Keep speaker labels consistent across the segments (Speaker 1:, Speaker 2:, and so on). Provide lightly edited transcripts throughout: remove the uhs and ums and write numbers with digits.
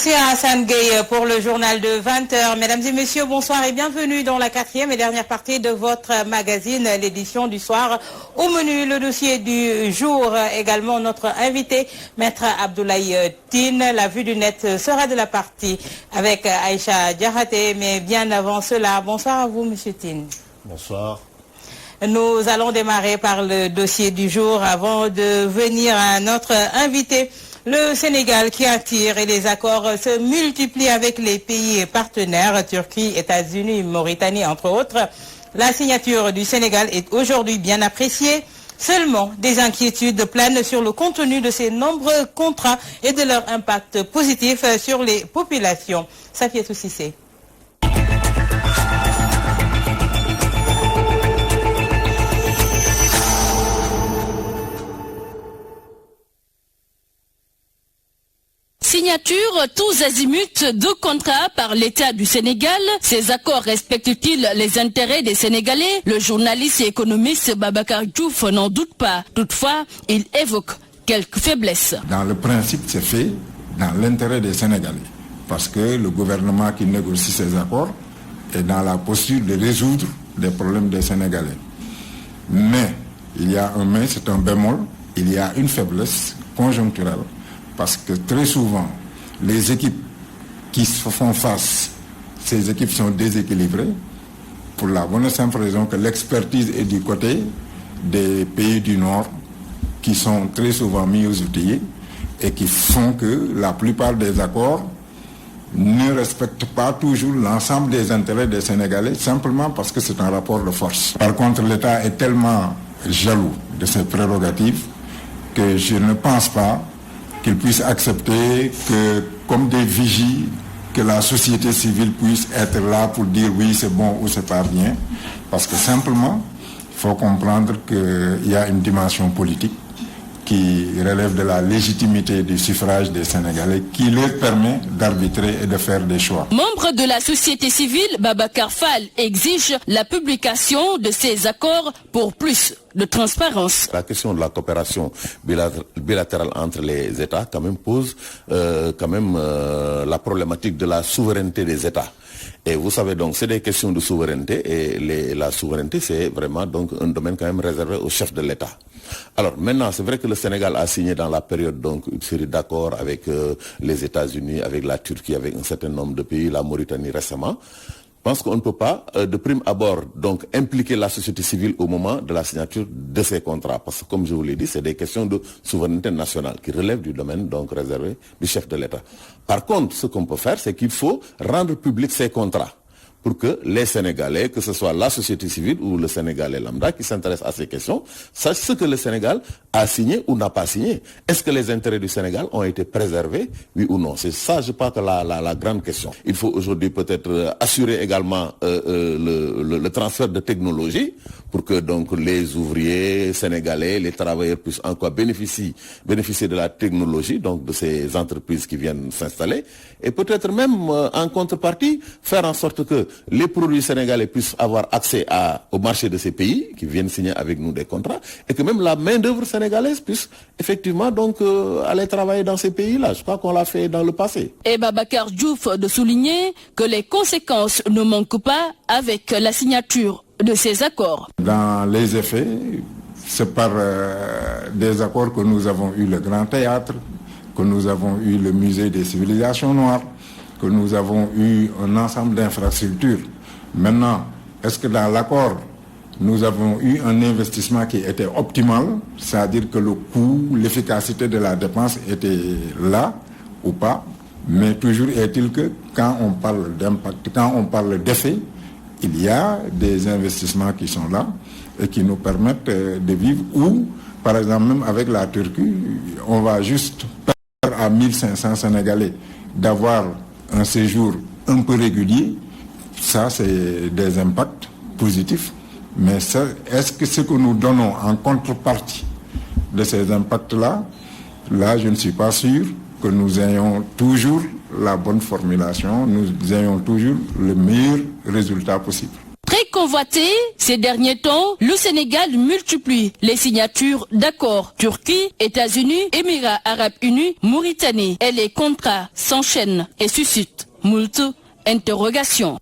Speaker 1: Merci à Hassan Gueye pour le journal de 20h. Mesdames et messieurs, bonsoir et bienvenue dans la quatrième et dernière partie de votre magazine, l'édition du soir. Au menu, le dossier du jour, également notre invité, Maître Abdoulaye Tine. La vue du net sera de la partie avec Aïcha Diakhaté, mais bien avant cela, bonsoir à vous, Monsieur Tine.
Speaker 2: Bonsoir.
Speaker 1: Nous allons démarrer par le dossier du jour avant de venir à notre invité. Le Sénégal qui attire et les accords se multiplient avec les pays partenaires, Turquie, États-Unis, Mauritanie, entre autres. La signature du Sénégal est aujourd'hui bien appréciée. Seulement, des inquiétudes planent sur le contenu de ces nombreux contrats et de leur impact positif sur les populations. Safiatou Cissé.
Speaker 3: Signature tous azimuts de contrats par l'État du Sénégal. Ces accords respectent-ils les intérêts des Sénégalais? Le journaliste et économiste Babacar Diouf n'en doute pas. Toutefois, il évoque quelques faiblesses.
Speaker 4: Dans le principe, c'est fait dans l'intérêt des Sénégalais. Parce que le gouvernement qui négocie ces accords est dans la posture de résoudre les problèmes des Sénégalais. Mais, il y a un mais, c'est un bémol, il y a une faiblesse conjoncturelle. Parce que très souvent, les équipes qui se font face, ces équipes sont déséquilibrées pour la bonne et simple raison que l'expertise est du côté des pays du Nord qui sont très souvent mis aux outils et qui font que la plupart des accords ne respectent pas toujours l'ensemble des intérêts des Sénégalais simplement parce que c'est un rapport de force. Par contre, l'État est tellement jaloux de ses prérogatives que je ne pense pas qu'ils puissent accepter que, comme des vigies, que la société civile puisse être là pour dire oui, c'est bon ou c'est pas bien. Parce que simplement, il faut comprendre qu'il y a une dimension politique qui relève de la légitimité du suffrage des Sénégalais qui leur permet d'arbitrer et de faire des choix.
Speaker 3: Membre de la société civile, Babacar Fall exige la publication de ces accords pour plus de transparence.
Speaker 2: La question de la coopération bilatérale entre les États quand même pose la problématique de la souveraineté des États. Et vous savez donc, c'est des questions de souveraineté et la souveraineté c'est vraiment donc un domaine quand même réservé au chef de l'État. Alors maintenant, c'est vrai que le Sénégal a signé dans la période donc une série d'accords avec les États-Unis, avec la Turquie, avec un certain nombre de pays, la Mauritanie récemment. Je pense qu'on ne peut pas, de prime abord, donc impliquer la société civile au moment de la signature de ces contrats. Parce que, comme je vous l'ai dit, c'est des questions de souveraineté nationale qui relèvent du domaine donc réservé du chef de l'État. Par contre, ce qu'on peut faire, c'est qu'il faut rendre public ces contrats pour que les Sénégalais, que ce soit la société civile ou le Sénégalais lambda qui s'intéresse à ces questions, sachent ce que le Sénégal a signé ou n'a pas signé. Est-ce que les intérêts du Sénégal ont été préservés, oui ou non? C'est ça, je pense, que la grande question. Il faut aujourd'hui peut-être assurer également le transfert de technologie pour que donc les ouvriers sénégalais, les travailleurs puissent encore bénéficier de la technologie, donc de ces entreprises qui viennent s'installer, et peut-être même en contrepartie faire en sorte que les produits sénégalais puissent avoir accès au marché de ces pays qui viennent signer avec nous des contrats et que même la main-d'œuvre sénégalaise puisse effectivement donc aller travailler dans ces pays-là. Je crois qu'on l'a fait dans le passé.
Speaker 3: Et Babacar Diouf de souligner que les conséquences ne manquent pas avec la signature de ces accords.
Speaker 4: Dans les effets, c'est par des accords que nous avons eu le Grand Théâtre, que nous avons eu le Musée des civilisations noires, que nous avons eu un ensemble d'infrastructures. Maintenant, est-ce que dans l'accord, nous avons eu un investissement qui était optimal, c'est-à-dire que le coût, l'efficacité de la dépense était là ou pas, mais toujours est-il que quand on parle d'impact, quand on parle d'effet, il y a des investissements qui sont là et qui nous permettent de vivre ou, par exemple, même avec la Turquie, on va juste permettre à 1500 Sénégalais d'avoir un séjour un peu régulier. Ça, c'est des impacts positifs. Mais est-ce que ce que nous donnons en contrepartie de ces impacts-là, là, je ne suis pas sûr que nous ayons toujours la bonne formulation, nous ayons toujours le meilleur résultat possible.
Speaker 3: Très convoité, ces derniers temps, le Sénégal multiplie les signatures d'accords. Turquie, États-Unis, Émirats Arabes Unis, Mauritanie. Et les contrats s'enchaînent et suscitent moult interrogations.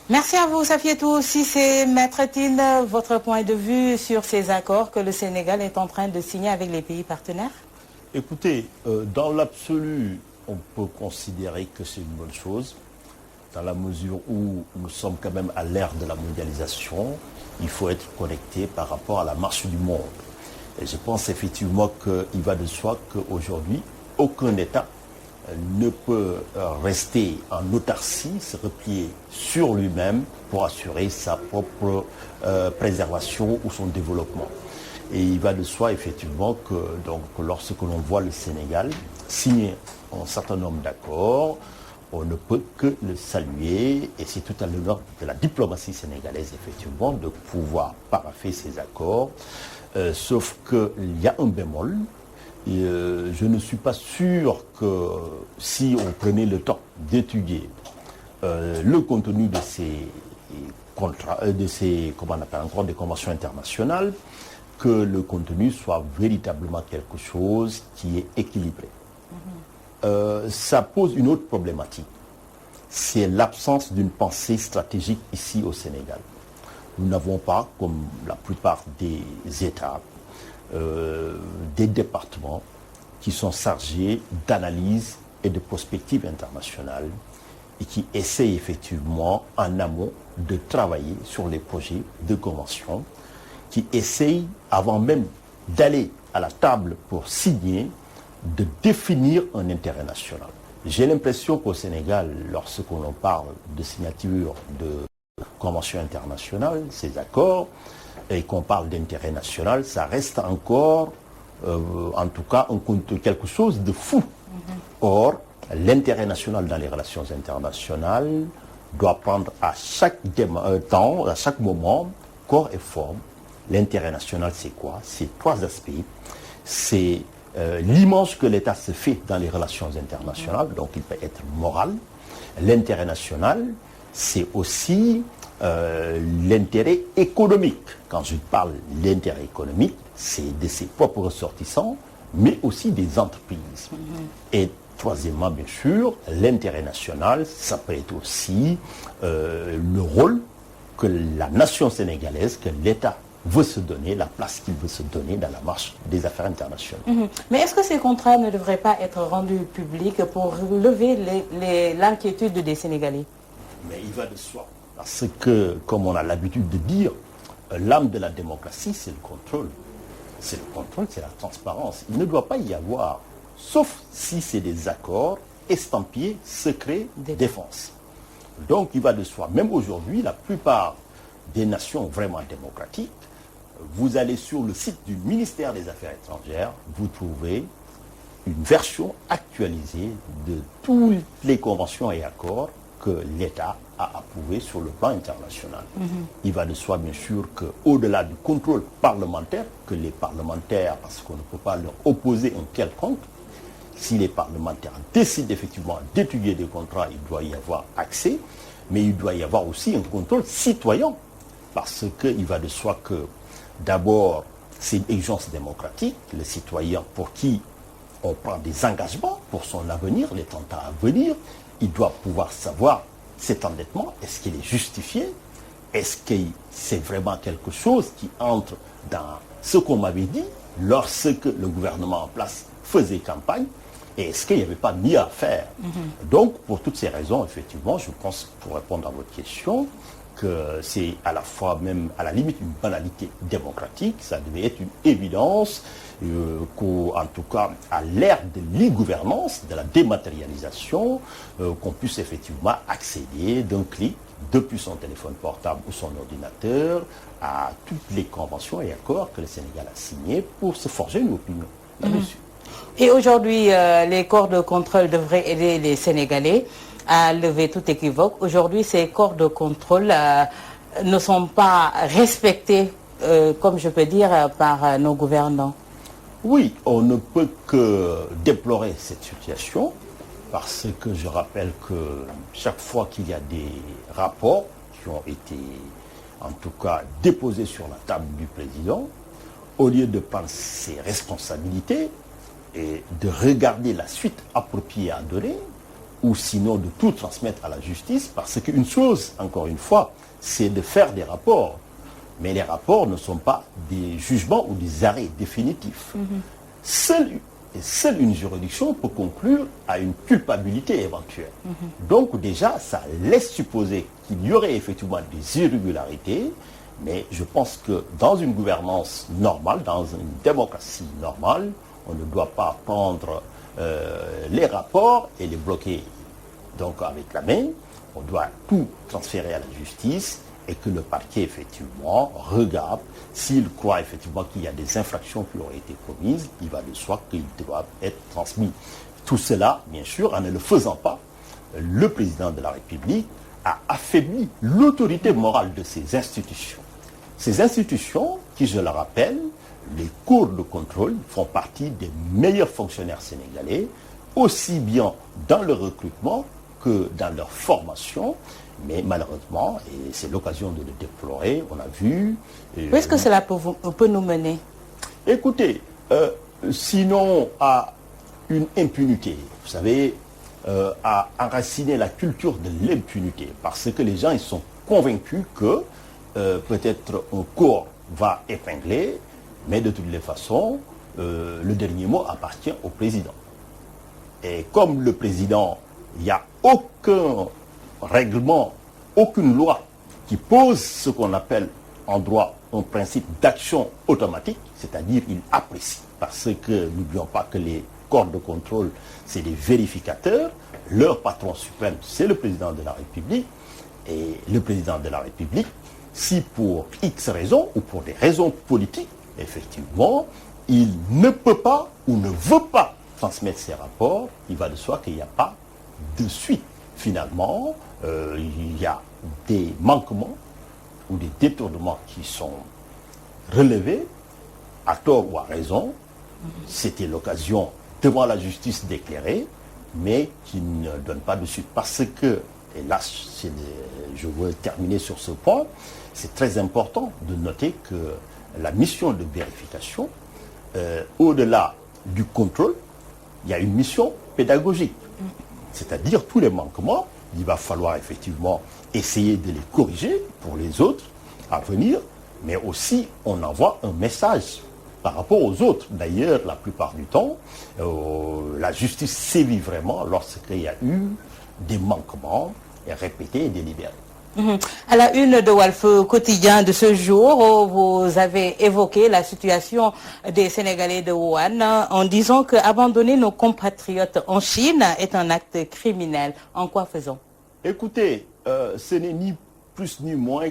Speaker 1: Merci à vous, Safietou. Si c'est Maître Tine, votre point de vue sur ces accords que le Sénégal est en train de signer avec les pays partenaires?
Speaker 5: Écoutez, dans l'absolu, on peut considérer que c'est une bonne chose, dans la mesure où nous sommes quand même à l'ère de la mondialisation. Il faut être connecté par rapport à la marche du monde. Et je pense effectivement qu'il va de soi qu'aujourd'hui, aucun État ne peut rester en autarcie, se replier sur lui-même pour assurer sa propre préservation ou son développement. Et il va de soi effectivement que donc, lorsque l'on voit le Sénégal signer un certain nombre d'accords, on ne peut que le saluer, et c'est tout à l'honneur de la diplomatie sénégalaise effectivement de pouvoir paraffer ces accords, sauf qu'il y a un bémol. Et, je ne suis pas sûr que si on prenait le temps d'étudier le contenu de ces contrats, de ces, comment on appelle encore, des conventions internationales, que le contenu soit véritablement quelque chose qui est équilibré. Ça pose une autre problématique. C'est l'absence d'une pensée stratégique ici au Sénégal. Nous n'avons pas, comme la plupart des États, des départements qui sont chargés d'analyse et de prospective internationale et qui essayent effectivement en amont de travailler sur les projets de convention, qui essayent, avant même d'aller à la table pour signer, de définir un intérêt national. J'ai l'impression qu'au Sénégal, lorsqu'on parle de signature de conventions internationales, ces accords, et qu'on parle d'intérêt national, ça reste encore, en tout cas, quelque chose de fou. Or, l'intérêt national dans les relations internationales doit prendre à chaque temps, à chaque moment, corps et forme. L'intérêt national, c'est quoi? C'est trois aspects. C'est l'image que l'État se fait dans les relations internationales, donc il peut être moral. L'intérêt national, c'est aussi l'intérêt économique. Quand je parle de l'intérêt économique, c'est de ses propres ressortissants, mais aussi des entreprises. Et troisièmement, bien sûr, l'intérêt national, ça peut être aussi le rôle que la nation sénégalaise, que l'État veut se donner, la place qu'il veut se donner dans la marche des affaires internationales.
Speaker 1: Mais est-ce que ces contrats ne devraient pas être rendus publics pour lever l'inquiétude des Sénégalais?
Speaker 5: Mais il va de soi. Parce que, comme on a l'habitude de dire, l'âme de la démocratie, c'est le contrôle. C'est le contrôle, c'est la transparence. Il ne doit pas y avoir, sauf si c'est des accords estampillés, secrets, défense. Donc il va de soi. Même aujourd'hui, la plupart des nations vraiment démocratiques, vous allez sur le site du ministère des Affaires étrangères, vous trouvez une version actualisée de toutes les conventions et accords que l'État a approuvé sur le plan international. Il va de soi, bien sûr, qu'au-delà du contrôle parlementaire, que les parlementaires, parce qu'on ne peut pas leur opposer un quelconque, si les parlementaires décident effectivement d'étudier des contrats, il doit y avoir accès, mais il doit y avoir aussi un contrôle citoyen, parce qu'il va de soi que, d'abord, c'est une exigence démocratique, le citoyen pour qui on prend des engagements pour son avenir, les 30 ans à venir, il doit pouvoir savoir cet endettement, est-ce qu'il est justifié? Est-ce que c'est vraiment quelque chose qui entre dans ce qu'on m'avait dit lorsque le gouvernement en place faisait campagne? Et est-ce qu'il n'y avait pas mieux à faire? Donc, pour toutes ces raisons, effectivement, je pense, pour répondre à votre question, que c'est à la fois même, à la limite, une banalité démocratique, ça devait être une évidence, qu'en tout cas, à l'ère de l'e-gouvernance, de la dématérialisation, qu'on puisse effectivement accéder d'un clic depuis son téléphone portable ou son ordinateur à toutes les conventions et accords que le Sénégal a signés pour se forger une opinion là-dessus.
Speaker 1: Et aujourd'hui, les corps de contrôle devraient aider les Sénégalais à lever tout équivoque. Aujourd'hui, ces corps de contrôle ne sont pas respectés, comme je peux dire, par nos gouvernants.
Speaker 5: Oui, on ne peut que déplorer cette situation parce que je rappelle que chaque fois qu'il y a des rapports qui ont été en tout cas déposées sur la table du président, au lieu de prendre ses responsabilités et de regarder la suite appropriée à donner, ou sinon de tout transmettre à la justice, parce qu'une chose, encore une fois, c'est de faire des rapports. Mais les rapports ne sont pas des jugements ou des arrêts définitifs. Seule une juridiction peut conclure à une culpabilité éventuelle. Donc déjà, ça laisse supposer qu'il y aurait effectivement des irrégularités, mais je pense que dans une gouvernance normale, dans une démocratie normale, on ne doit pas prendre les rapports et les bloquer donc avec la main. On doit tout transférer à la justice et que le parquet effectivement regarde s'il croit effectivement qu'il y a des infractions qui auraient été commises, il va de soi qu'ils doivent être transmis. Tout cela, bien sûr, en ne le faisant pas, le président de la République a affaibli l'autorité morale de ces institutions. Ces institutions, qui, je le rappelle, les cours de contrôle font partie des meilleurs fonctionnaires sénégalais, aussi bien dans le recrutement que dans leur formation. Mais malheureusement, et c'est l'occasion de le déplorer, on a vu...
Speaker 1: Où est-ce que cela peut nous mener?
Speaker 5: Écoutez, sinon à une impunité, vous savez, à enraciner la culture de l'impunité, parce que les gens ils sont convaincus que peut-être un corps va épingler, mais de toutes les façons, le dernier mot appartient au président. Et comme le président, il n'y a aucun règlement, aucune loi qui pose ce qu'on appelle en droit un principe d'action automatique, c'est-à-dire il apprécie. Parce que n'oublions pas que les corps de contrôle, c'est des vérificateurs, leur patron suprême, c'est le président de la République, et le président de la République, si pour X raisons ou pour des raisons politiques, effectivement, il ne peut pas ou ne veut pas transmettre ses rapports, il va de soi qu'il n'y a pas de suite. Finalement, il y a des manquements ou des détournements qui sont relevés, à tort ou à raison. C'était l'occasion devant la justice d'éclairer, mais qui ne donne pas de suite. Parce que, et là je veux terminer sur ce point, c'est très important de noter que la mission de vérification, au-delà du contrôle, il y a une mission pédagogique. C'est-à-dire tous les manquements, il va falloir effectivement essayer de les corriger pour les autres à venir, mais aussi on envoie un message par rapport aux autres. D'ailleurs, la plupart du temps, la justice sévit vraiment lorsqu'il y a eu des manquements répétés et délibérés.
Speaker 1: À la une de Walf Quotidien de ce jour, vous avez évoqué la situation des Sénégalais de Wuhan en disant qu'abandonner nos compatriotes en Chine est un acte criminel. En quoi faisons? Écoutez,
Speaker 5: ce n'est ni plus ni moins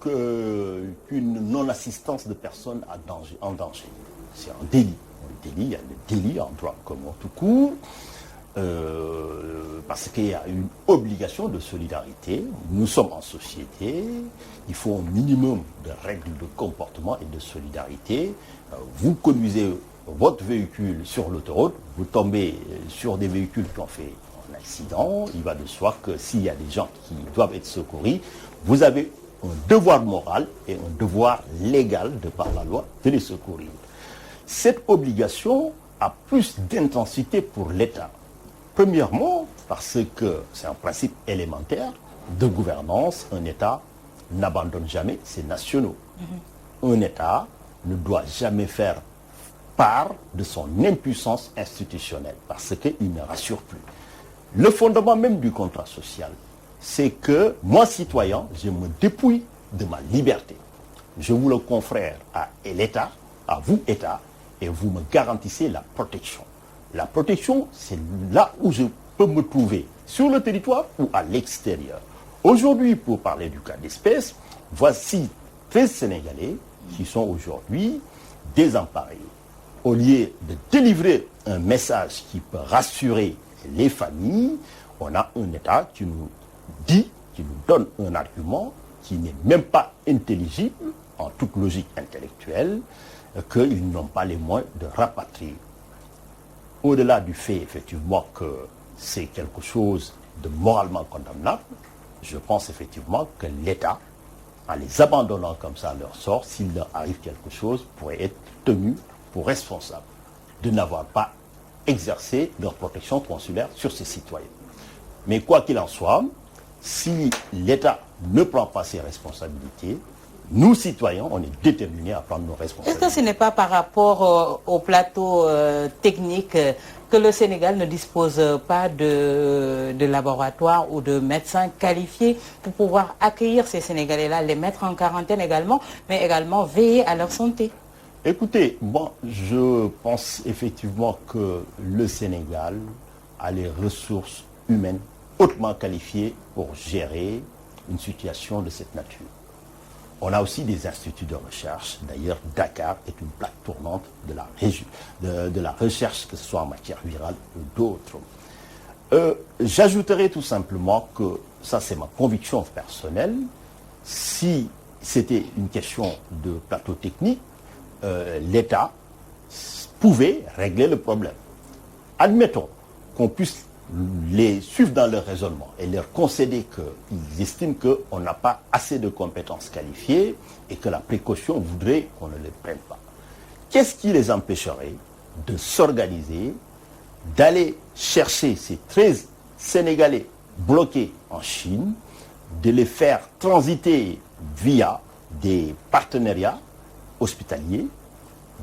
Speaker 5: qu'une non-assistance de personnes en danger. C'est un délit. Il y a le délit en droit commun tout court. Parce qu'il y a une obligation de solidarité. Nous sommes en société, il faut un minimum de règles de comportement et de solidarité. Vous conduisez votre véhicule sur l'autoroute, vous tombez sur des véhicules qui ont fait un accident, il va de soi que s'il y a des gens qui doivent être secourus, vous avez un devoir moral et un devoir légal de par la loi de les secourir. Cette obligation a plus d'intensité pour l'État. Premièrement, parce que c'est un principe élémentaire de gouvernance, un État n'abandonne jamais ses nationaux. Un État ne doit jamais faire part de son impuissance institutionnelle, parce qu'il ne rassure plus. Le fondement même du contrat social, c'est que moi, citoyen, je me dépouille de ma liberté. Je vous le confère à l'État, à vous, État, et vous me garantissez la protection. La protection, c'est là où je peux me trouver, sur le territoire ou à l'extérieur. Aujourd'hui, pour parler du cas d'espèce, voici 13 Sénégalais qui sont aujourd'hui désemparés. Au lieu de délivrer un message qui peut rassurer les familles, on a un État qui nous dit, qui nous donne un argument qui n'est même pas intelligible, en toute logique intellectuelle, qu'ils n'ont pas les moyens de rapatrier. Au-delà du fait, effectivement, que c'est quelque chose de moralement condamnable, je pense effectivement que l'État, en les abandonnant comme ça à leur sort, s'il leur arrive quelque chose, pourrait être tenu pour responsable de n'avoir pas exercé leur protection consulaire sur ses citoyens. Mais quoi qu'il en soit, si l'État ne prend pas ses responsabilités, nous, citoyens, on est déterminés à prendre nos responsabilités.
Speaker 1: Est-ce que ce n'est pas par rapport au plateau technique que le Sénégal ne dispose pas de laboratoires ou de médecins qualifiés pour pouvoir accueillir ces Sénégalais-là, les mettre en quarantaine également, mais également veiller à leur santé?
Speaker 5: Écoutez, bon, je pense effectivement que le Sénégal a les ressources humaines hautement qualifiées pour gérer une situation de cette nature. On a aussi des instituts de recherche. D'ailleurs, Dakar est une plaque tournante de la recherche, que ce soit en matière virale ou d'autres. J'ajouterai tout simplement que, ça c'est ma conviction personnelle, si c'était une question de plateau technique, l'État pouvait régler le problème. Admettons qu'on puisse les suivre dans leur raisonnement et leur concéder qu'ils estiment qu'on n'a pas assez de compétences qualifiées et que la précaution voudrait qu'on ne les prenne pas. Qu'est-ce qui les empêcherait de s'organiser, d'aller chercher ces 13 Sénégalais bloqués en Chine, de les faire transiter via des partenariats hospitaliers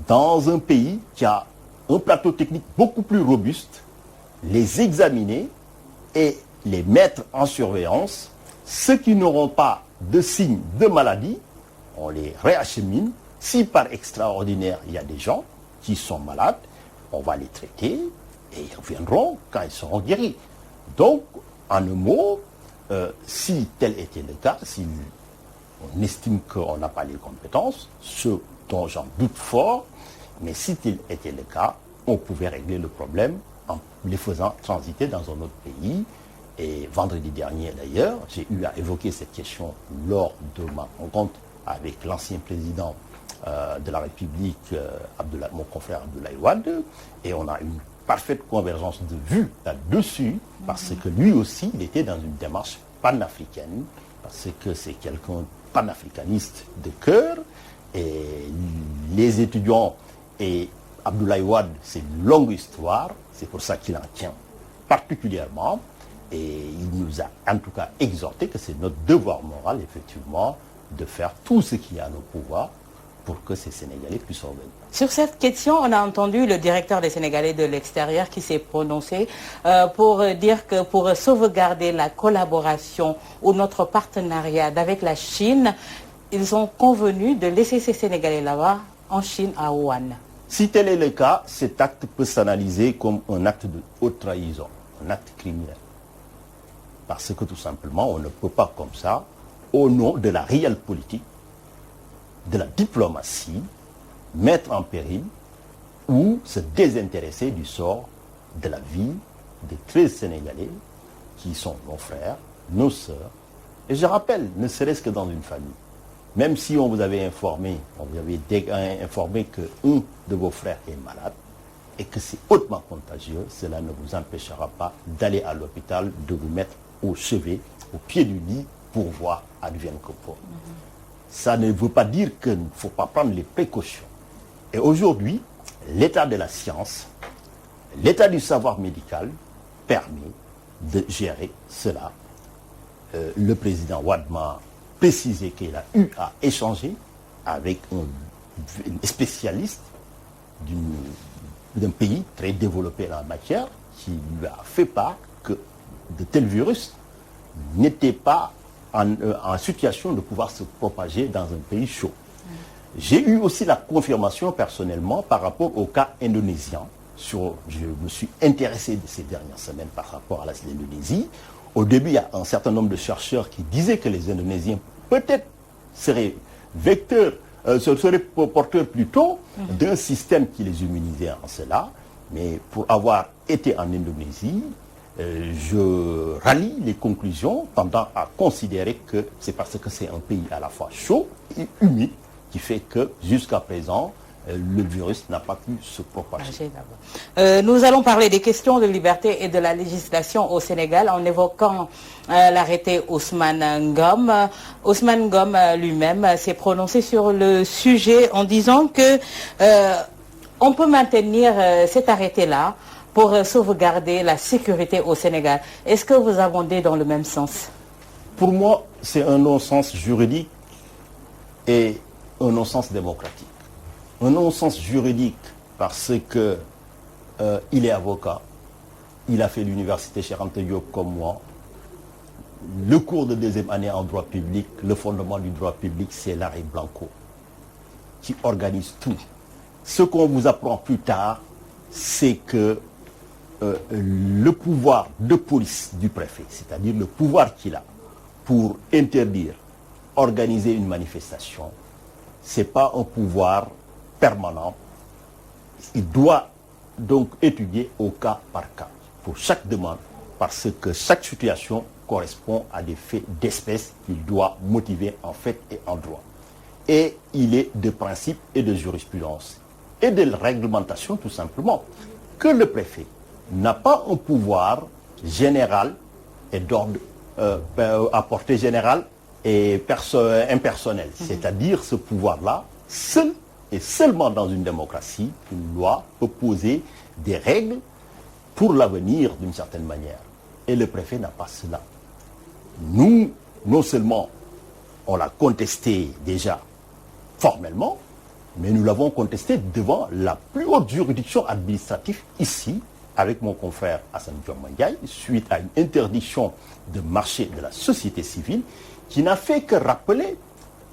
Speaker 5: dans un pays qui a un plateau technique beaucoup plus robuste, les examiner et les mettre en surveillance. Ceux qui n'auront pas de signes de maladie, on les réachemine. Si par extraordinaire, il y a des gens qui sont malades, on va les traiter et ils reviendront quand ils seront guéris. Donc, en un mot, si tel était le cas, si on estime qu'on n'a pas les compétences, ce dont j'en doute fort, mais si tel était le cas, on pouvait régler le problème en les faisant transiter dans un autre pays. Et vendredi dernier d'ailleurs, j'ai eu à évoquer cette question lors de ma rencontre avec l'ancien président de la République, mon confrère Abdoulaye Wade, et on a une parfaite convergence de vues là-dessus, parce que lui aussi, il était dans une démarche panafricaine, parce que c'est quelqu'un panafricaniste de cœur, et les étudiants et Abdoulaye Wade, c'est une longue histoire, c'est pour ça qu'il en tient particulièrement, et il nous a en tout cas exhorté que c'est notre devoir moral, effectivement, de faire tout ce qui est à nos pouvoirs pour que ces Sénégalais puissent revenir.
Speaker 1: Sur cette question, on a entendu le directeur des Sénégalais de l'extérieur qui s'est prononcé pour dire que pour sauvegarder la collaboration ou notre partenariat avec la Chine, ils ont convenu de laisser ces Sénégalais là-bas en Chine, à Wuhan.
Speaker 5: Si tel est le cas, cet acte peut s'analyser comme un acte de haute trahison, un acte criminel. Parce que tout simplement, on ne peut pas comme ça, au nom de la réelle politique, de la diplomatie, mettre en péril ou se désintéresser du sort de la vie des 13 Sénégalais qui sont nos frères, nos sœurs. Et je rappelle, ne serait-ce que dans une famille, même si on vous avait informé, qu'un de vos frères est malade et que c'est hautement contagieux, cela ne vous empêchera pas d'aller à l'hôpital, de vous mettre au chevet, au pied du lit, pour voir advienne que pourra. Ça ne veut pas dire qu'il ne faut pas prendre les précautions. Et aujourd'hui, l'état de la science, l'état du savoir médical permet de gérer cela. Le président Wade m'a précisé qu'il a eu à échanger avec un spécialiste d'un pays très développé en la matière, qui lui a fait part que de tels virus n'étaient pas en situation de pouvoir se propager dans un pays chaud. J'ai eu aussi la confirmation personnellement par rapport au cas indonésien. Je me suis intéressé de ces dernières semaines par rapport à l'Indonésie. Au début, il y a un certain nombre de chercheurs qui disaient que les Indonésiens peut-être seraient seraient porteurs plutôt d'un système qui les immunisait en cela. Mais pour avoir été en Indonésie, je rallie les conclusions tendant à considérer que c'est parce que c'est un pays à la fois chaud et humide qui fait que jusqu'à présent, le virus n'a pas pu se propager.
Speaker 1: Nous allons parler des questions de liberté et de la législation au Sénégal en évoquant l'arrêté Ousmane Ngom. Ousmane Ngom lui-même s'est prononcé sur le sujet en disant que on peut maintenir cet arrêté-là pour sauvegarder la sécurité au Sénégal. Est-ce que vous abondez dans le même sens?
Speaker 5: Pour moi, c'est un non-sens juridique et un non-sens démocratique. Un non-sens juridique parce que il est avocat, il a fait l'université Cheikh Anta Diop comme moi. Le cours de deuxième année en droit public, le fondement du droit public, c'est l'arrêt Blanco qui organise tout. Ce qu'on vous apprend plus tard, c'est que le pouvoir de police du préfet, c'est-à-dire le pouvoir qu'il a pour interdire, organiser une manifestation, ce n'est pas un pouvoir permanent. Il doit donc étudier au cas par cas pour chaque demande parce que chaque situation correspond à des faits d'espèce qu'il doit motiver en fait et en droit. Et il est de principe et de jurisprudence et de réglementation tout simplement que le préfet n'a pas un pouvoir général et d'ordre à portée générale et impersonnel. C'est-à-dire ce pouvoir-là, seul et seulement dans une démocratie, une loi peut poser des règles pour l'avenir d'une certaine manière. Et le préfet n'a pas cela. Nous, non seulement on l'a contesté déjà formellement, mais nous l'avons contesté devant la plus haute juridiction administrative ici, avec mon confrère Hassan Diomandjaï, suite à une interdiction de marché de la société civile, qui n'a fait que rappeler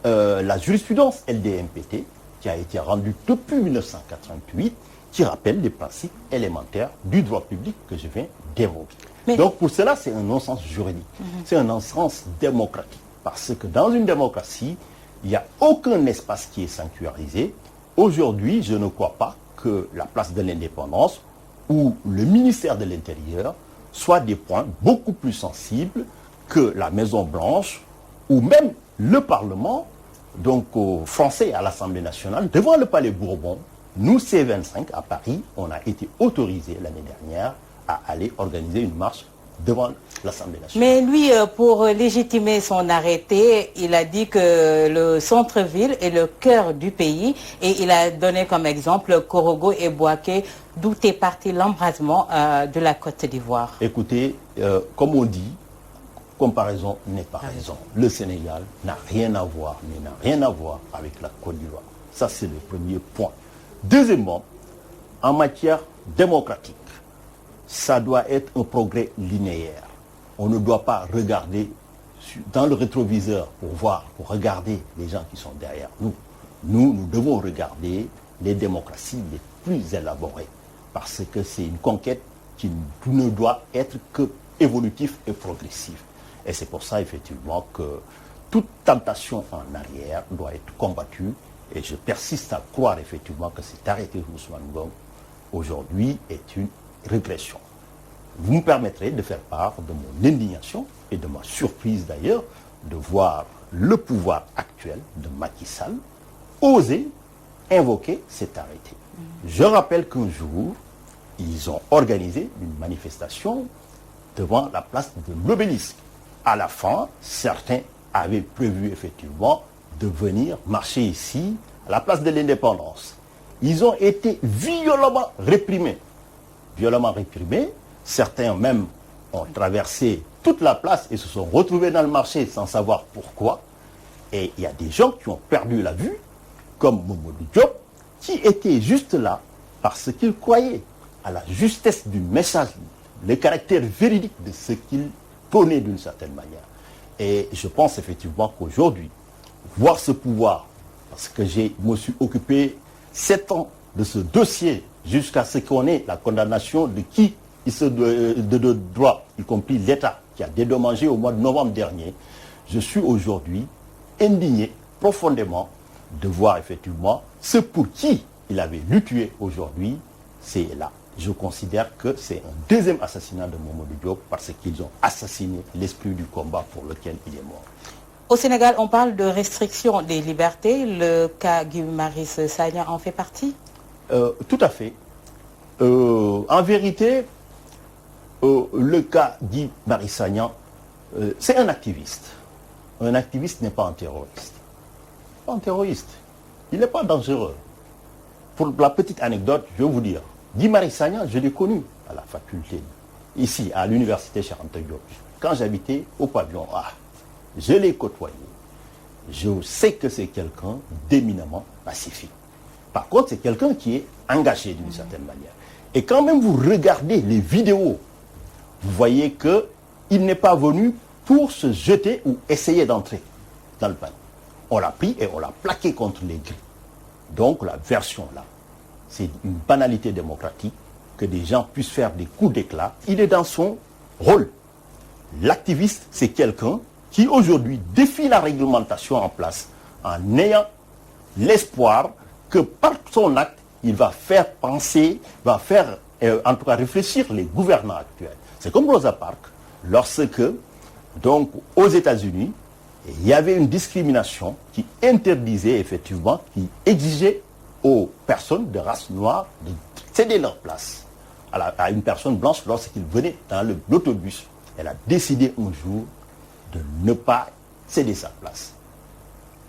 Speaker 5: la jurisprudence LDMPT, qui a été rendue depuis 1988, qui rappelle les principes élémentaires du droit public que je viens d'évoquer. Donc pour cela, c'est un non-sens juridique, c'est un non-sens démocratique, parce que dans une démocratie, il n'y a aucun espace qui est sanctuarisé. Aujourd'hui, je ne crois pas que la place de l'indépendance ou le ministère de l'Intérieur soient des points beaucoup plus sensibles que la Maison-Blanche ou même le Parlement, donc aux Français à l'Assemblée nationale, devant le Palais Bourbon. Nous, C25, à Paris, on a été autorisés l'année dernière à aller organiser une marche devant l'Assemblée nationale.
Speaker 1: Mais lui, pour légitimer son arrêté, il a dit que le centre-ville est le cœur du pays et il a donné comme exemple Korogo et Bouaké, d'où est parti l'embrasement de la Côte d'Ivoire.
Speaker 5: Écoutez, comme on dit, comparaison n'est pas raison. Le Sénégal n'a rien à voir, mais n'a rien à voir avec la Côte d'Ivoire. Ça, c'est le premier point. Deuxièmement, en matière démocratique, ça doit être un progrès linéaire. On ne doit pas regarder dans le rétroviseur pour regarder les gens qui sont derrière nous. Nous devons regarder les démocraties les plus élaborées parce que c'est une conquête qui ne doit être que évolutive et progressive. Et c'est pour ça, effectivement, que toute tentation en arrière doit être combattue. Et je persiste à croire, effectivement, que cet arrêté Ousmane Ngom, aujourd'hui, est une régression. Vous me permettrez de faire part de mon indignation et de ma surprise, d'ailleurs, de voir le pouvoir actuel de Macky Sall oser invoquer cet arrêté. Je rappelle qu'un jour, ils ont organisé une manifestation devant la place de l'Obélisque. À la fin, certains avaient prévu effectivement de venir marcher ici, à la place de l'Indépendance. Ils ont été violemment réprimés. Violemment réprimés. Certains même ont traversé toute la place et se sont retrouvés dans le marché sans savoir pourquoi. Et il y a des gens qui ont perdu la vue, comme Mamadou Diop, qui était juste là parce qu'il croyait à la justesse du message, le caractère véridique de ce qu'il prônait d'une certaine manière. Et je pense effectivement qu'aujourd'hui, voir ce pouvoir, parce que je me suis occupé 7 ans de ce dossier jusqu'à ce qu'on ait la condamnation de qui il se de droit, y compris l'État qui a dédommagé au mois de novembre dernier, je suis aujourd'hui indigné profondément de voir effectivement ce pour qui il avait lutté aujourd'hui, c'est là. Je considère que c'est un deuxième assassinat de Mamadou Diop parce qu'ils ont assassiné l'esprit du combat pour lequel il est mort.
Speaker 1: Au Sénégal, on parle de restriction des libertés. Le cas Guy Marius Sagna en fait partie?
Speaker 5: Tout à fait. En vérité, le cas Guy Marius Sagna, c'est un activiste. Un activiste n'est pas un terroriste. Pas un terroriste. Il n'est pas dangereux. Pour la petite anecdote, je vais vous dire, Guy Marius Sagna, je l'ai connu à la faculté, ici, à l'université Cheikh Anta Diop. Quand j'habitais au pavillon A, je l'ai côtoyé. Je sais que c'est quelqu'un d'éminemment pacifique. Par contre, c'est quelqu'un qui est engagé d'une certaine manière. Et quand même vous regardez les vidéos, vous voyez qu'il n'est pas venu pour se jeter ou essayer d'entrer dans le panier. On l'a pris et on l'a plaqué contre les grilles. Donc la version là, c'est une banalité démocratique, que des gens puissent faire des coups d'éclat. Il est dans son rôle. L'activiste, c'est quelqu'un qui aujourd'hui défie la réglementation en place en ayant l'espoir que par son acte, il va faire penser, va faire en tout cas réfléchir les gouvernants actuels. C'est comme Rosa Parks, lorsque, donc, aux États-Unis, il y avait une discrimination qui interdisait effectivement, qui exigeait aux personnes de race noire de céder leur place à une personne blanche lorsqu'il venait dans l'autobus. Elle a décidé un jour de ne pas céder sa place.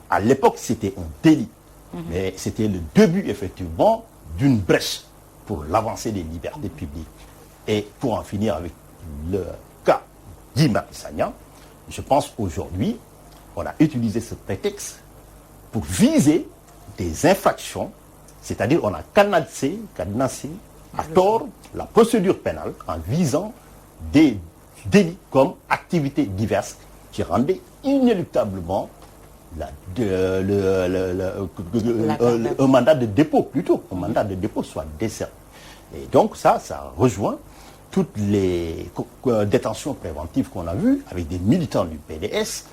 Speaker 5: À l'époque, c'était un délit, mais c'était le début effectivement d'une brèche pour l'avancée des libertés publiques. Et pour en finir avec le cas Guy Marius Sagna, je pense aujourd'hui, on a utilisé ce prétexte pour viser des infractions, c'est-à-dire on a cadenassé à tort la procédure pénale en visant des délits comme activités diverses qui rendaient inéluctablement un mandat de dépôt, plutôt, un mandat de dépôt soit décerné. Et donc ça rejoint toutes les détentions préventives qu'on a vues avec des militants du PDS.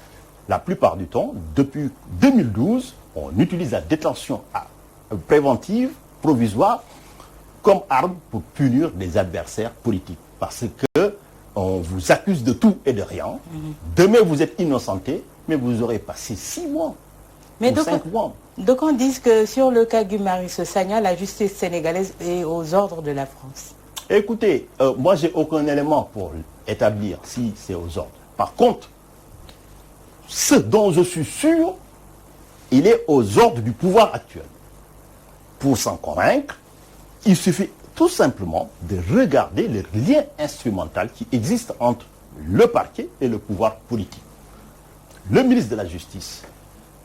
Speaker 5: La plupart du temps, depuis 2012, on utilise la détention préventive, provisoire, comme arme pour punir des adversaires politiques. Parce que on vous accuse de tout et de rien. Demain, vous êtes innocenté, mais vous aurez passé 6 mois ou 5 mois.
Speaker 1: Donc on dit que sur le cas Guy Marius Sagna, la justice sénégalaise est aux ordres de la France.
Speaker 5: Écoutez, moi, j'ai aucun élément pour établir si c'est aux ordres. Par contre, ce dont je suis sûr, il est aux ordres du pouvoir actuel. Pour s'en convaincre, il suffit tout simplement de regarder le lien instrumental qui existe entre le parquet et le pouvoir politique. Le ministre de la Justice,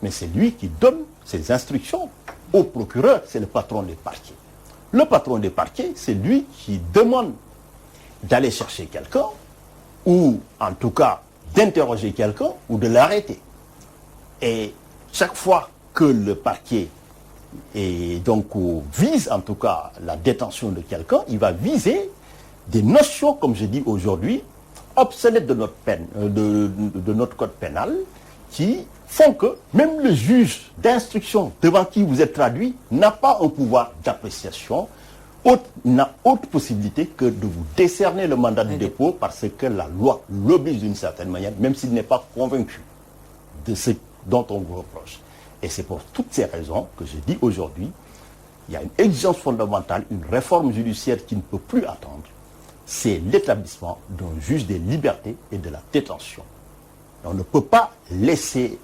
Speaker 5: mais c'est lui qui donne ses instructions au procureur, c'est le patron des parquets. Le patron des parquets, c'est lui qui demande d'aller chercher quelqu'un, ou en tout cas d'interroger quelqu'un, ou de l'arrêter. Et chaque fois que le parquet vise en tout cas la détention de quelqu'un, il va viser des notions, comme je dis aujourd'hui, obsolètes de notre de notre code pénal, qui font que même le juge d'instruction devant qui vous êtes traduit n'a pas un pouvoir d'appréciation, n'a autre possibilité que de vous décerner le mandat de dépôt parce que la loi l'oblige d'une certaine manière, même s'il n'est pas convaincu de ce dont on vous reproche. Et c'est pour toutes ces raisons que je dis aujourd'hui, il y a une exigence fondamentale, une réforme judiciaire qui ne peut plus attendre. C'est l'établissement d'un juge des libertés et de la détention. On ne peut pas laisser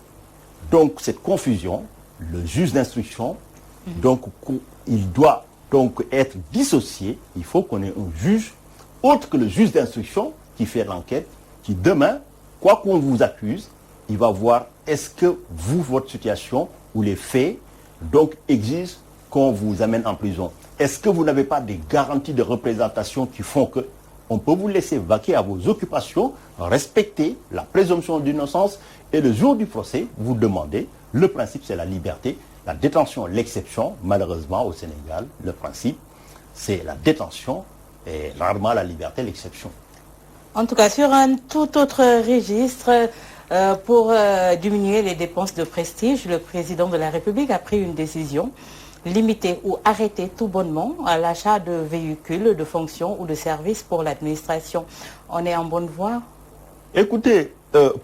Speaker 5: donc cette confusion. Le juge d'instruction, donc il doit donc être dissocié. Il faut qu'on ait un juge autre que le juge d'instruction qui fait l'enquête, qui demain, quoi qu'on vous accuse, il va voir est-ce que vous, votre situation ou les faits, donc exigent qu'on vous amène en prison. Est-ce que vous n'avez pas des garanties de représentation qui font que on peut vous laisser vaquer à vos occupations, respecter la présomption d'innocence et le jour du procès, vous demandez, le principe c'est la liberté, la détention l'exception, malheureusement au Sénégal, le principe c'est la détention et rarement la liberté l'exception.
Speaker 1: En tout cas, sur un tout autre registre, pour diminuer les dépenses de prestige, le président de la République a pris une décision, limiter ou arrêter tout bonnement à l'achat de véhicules, de fonctions ou de services pour l'administration. On est en bonne voie?
Speaker 5: Écoutez,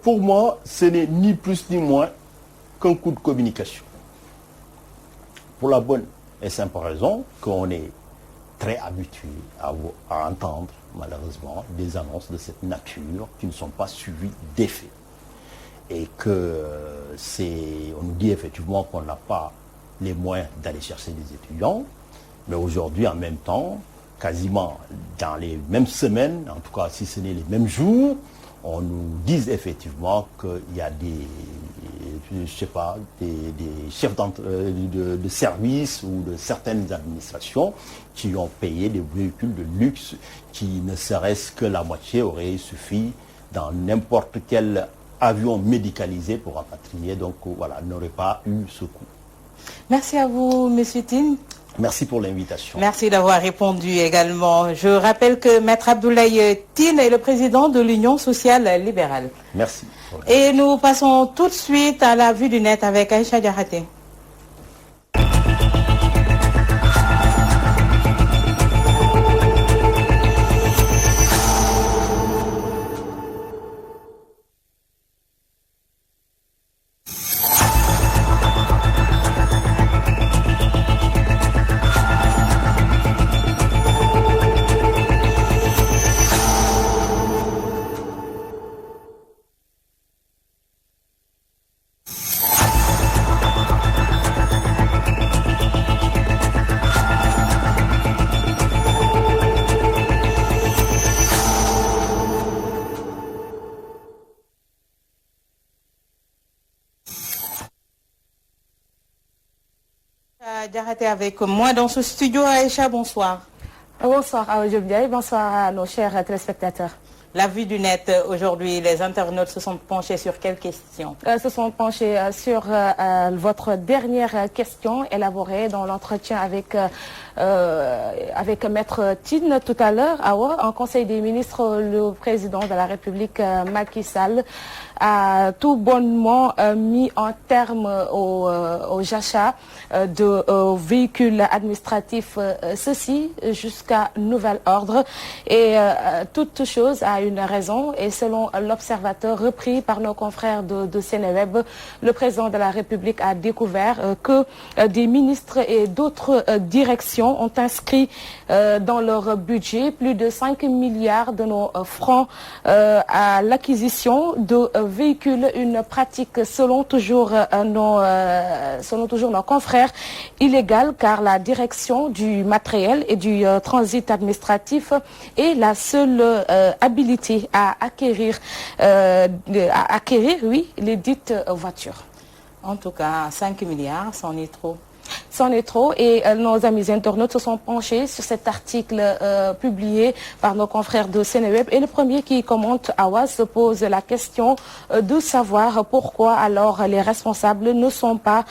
Speaker 5: Pour moi, ce n'est ni plus ni moins qu'un coup de communication. Pour la bonne et simple raison qu'on est très habitué à entendre, malheureusement, des annonces de cette nature qui ne sont pas suivies d'effets. Et que on nous dit effectivement qu'on n'a pas les moyens d'aller chercher des étudiants, mais aujourd'hui, en même temps, quasiment dans les mêmes semaines, en tout cas si ce n'est les mêmes jours, on nous dit effectivement qu'il y a des chefs de service ou de certaines administrations qui ont payé des véhicules de luxe qui ne serait-ce que la moitié aurait suffi dans n'importe quel avion médicalisé pour rapatrier. Donc voilà, n'aurait pas eu ce coût.
Speaker 1: Merci à vous, M. Tine.
Speaker 5: Merci pour l'invitation.
Speaker 1: Merci d'avoir répondu également. Je rappelle que Maître Abdoulaye Tine est le président de l'Union sociale libérale.
Speaker 5: Merci.
Speaker 1: Et nous passons tout de suite à la vue du net avec Aïcha Diakhaté. Diakhaté avec moi dans ce studio. Aïcha, bonsoir.
Speaker 6: Bonsoir à Diop, bonsoir à nos chers téléspectateurs.
Speaker 1: La vue du net aujourd'hui, les internautes se sont penchés sur quelles questions?
Speaker 6: Se sont penchés sur votre dernière question élaborée dans l'entretien avec Maître Tine tout à l'heure. En Conseil des ministres, le président de la République, Macky Sall, a tout bonnement mis en terme aux achats de véhicules administratifs, ceci jusqu'à nouvel ordre. Et toute chose a une raison, et selon l'Observateur repris par nos confrères de Seneweb, le président de la République a découvert que des ministres et d'autres directions ont inscrit dans leur budget plus de 5 milliards de nos francs à l'acquisition de véhicules, une pratique selon toujours nos confrères illégale, car la direction du matériel et du transit administratif est la seule habilité à acquérir, les dites voitures.
Speaker 1: En tout cas, 5 milliards, c'en est trop.
Speaker 6: C'en est trop, et nos amis internautes se sont penchés sur cet article publié par nos confrères de Seneweb. Et le premier qui commente, Awa, se pose la question de savoir pourquoi alors les responsables ne sont pas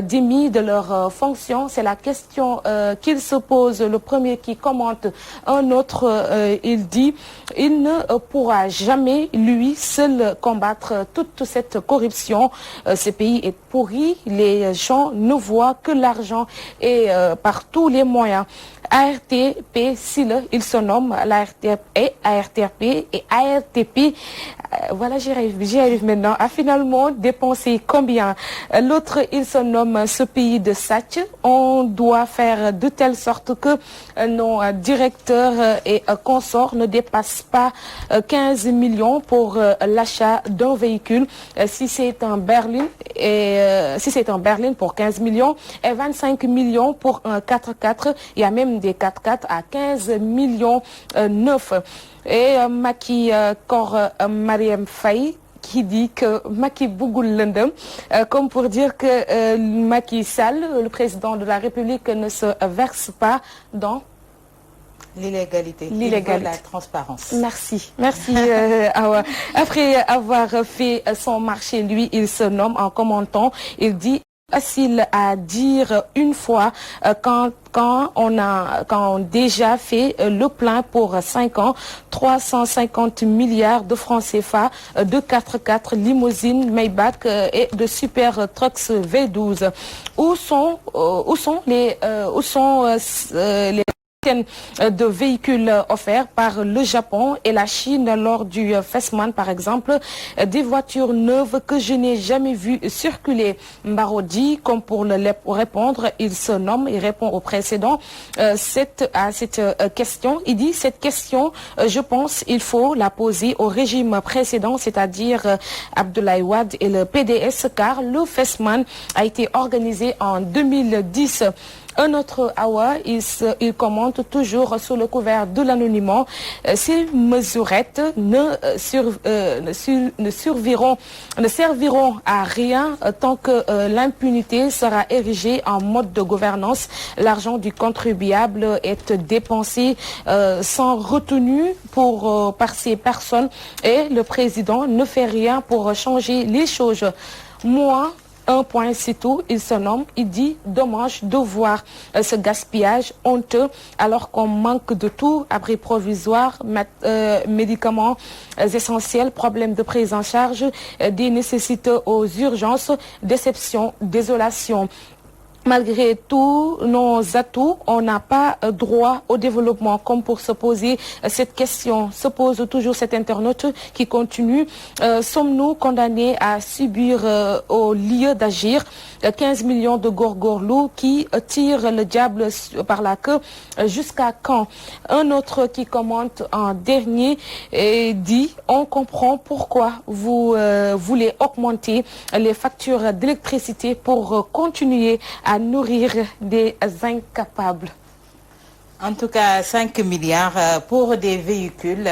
Speaker 6: démis de leurs fonctions. C'est la question qu'il se pose. Le premier qui commente, un autre, il dit, il ne pourra jamais, lui seul, combattre toute cette corruption. Ce pays est pourri, les gens ne voient que l'argent et par tous les moyens. ARTP, il se nomme l'ARTP, ARTP et ARTP, voilà, j'y arrive maintenant, a finalement dépensé combien? L'autre, il se nomme ce pays de Satch. On doit faire de telle sorte que nos directeurs et consorts ne dépassent pas 15 millions pour l'achat d'un véhicule. Si c'est un berline, pour 15 millions et 25 millions pour un 4x4, il y a même des 4x4 à 15 millions neufs. Et Macky Mariam Faye qui dit que Macky Bougoul Lendem, comme pour dire que Macky Sall, le président de la République, ne se verse pas dans
Speaker 1: l'illégalité, la transparence.
Speaker 6: Merci. Awa. Après avoir fait son marché, lui, il se nomme en commentant, il dit facile à dire une fois quand on a déjà fait le plein pour 5 ans, 350 milliards de francs CFA, de 4x4 limousines Maybach et de super trucks V12. Où sont les de véhicules offerts par le Japon et la Chine lors du FESMAN par exemple, des voitures neuves que je n'ai jamais vues circuler. Mbaro dit, comme pour le répondre, il se nomme, il répond au précédent à cette question. Il dit, cette question, je pense, il faut la poser au régime précédent, c'est-à-dire Abdoulaye Wade et le PDS, car le FESMAN a été organisé en 2010. Un autre Awa, il commente toujours sous le couvert de l'anonymat. Ces mesurettes ne serviront à rien tant que l'impunité sera érigée en mode de gouvernance. L'argent du contribuable est dépensé sans retenue par ces personnes et le président ne fait rien pour changer les choses. Moi, un point, c'est tout. Il se nomme, il dit dommage de voir ce gaspillage honteux alors qu'on manque de tout, abri provisoire, médicaments essentiels, problèmes de prise en charge, des nécessités aux urgences, déception, désolation. Malgré tous nos atouts, on n'a pas droit au développement. Comme pour se poser cette question, se pose toujours cet internaute qui continue. Sommes-nous condamnés à subir au lieu d'agir 15 millions de gorgorlous qui tirent le diable par la queue? Jusqu'à quand? Un autre qui commente en dernier dit, on comprend pourquoi vous voulez augmenter les factures d'électricité pour continuer à nourrir des incapables.
Speaker 1: En tout cas, 5 milliards pour des véhicules.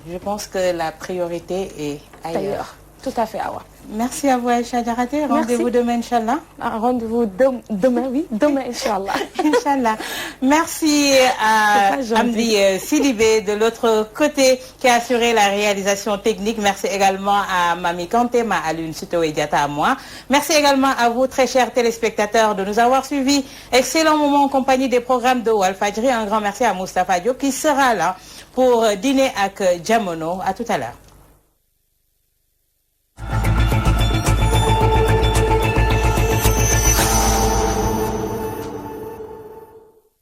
Speaker 1: Je pense que la priorité est ailleurs.
Speaker 6: Tout à fait, Awa.
Speaker 1: Merci à vous, Aïcha Diarraté. Rendez-vous demain, Inch'Allah.
Speaker 6: Rendez-vous demain, oui. Demain, Inch'Allah.
Speaker 1: Inch'Allah. Merci à Amdi Sidibé de l'autre côté qui a assuré la réalisation technique. Merci également à Mami Kanté, ma Alune Sutoé Diata à moi. Merci également à vous, très chers téléspectateurs, de nous avoir suivis. Excellent moment en compagnie des programmes de Walfadjri. Un grand merci à Moustapha Diop qui sera là pour dîner avec Jamono. À tout à l'heure.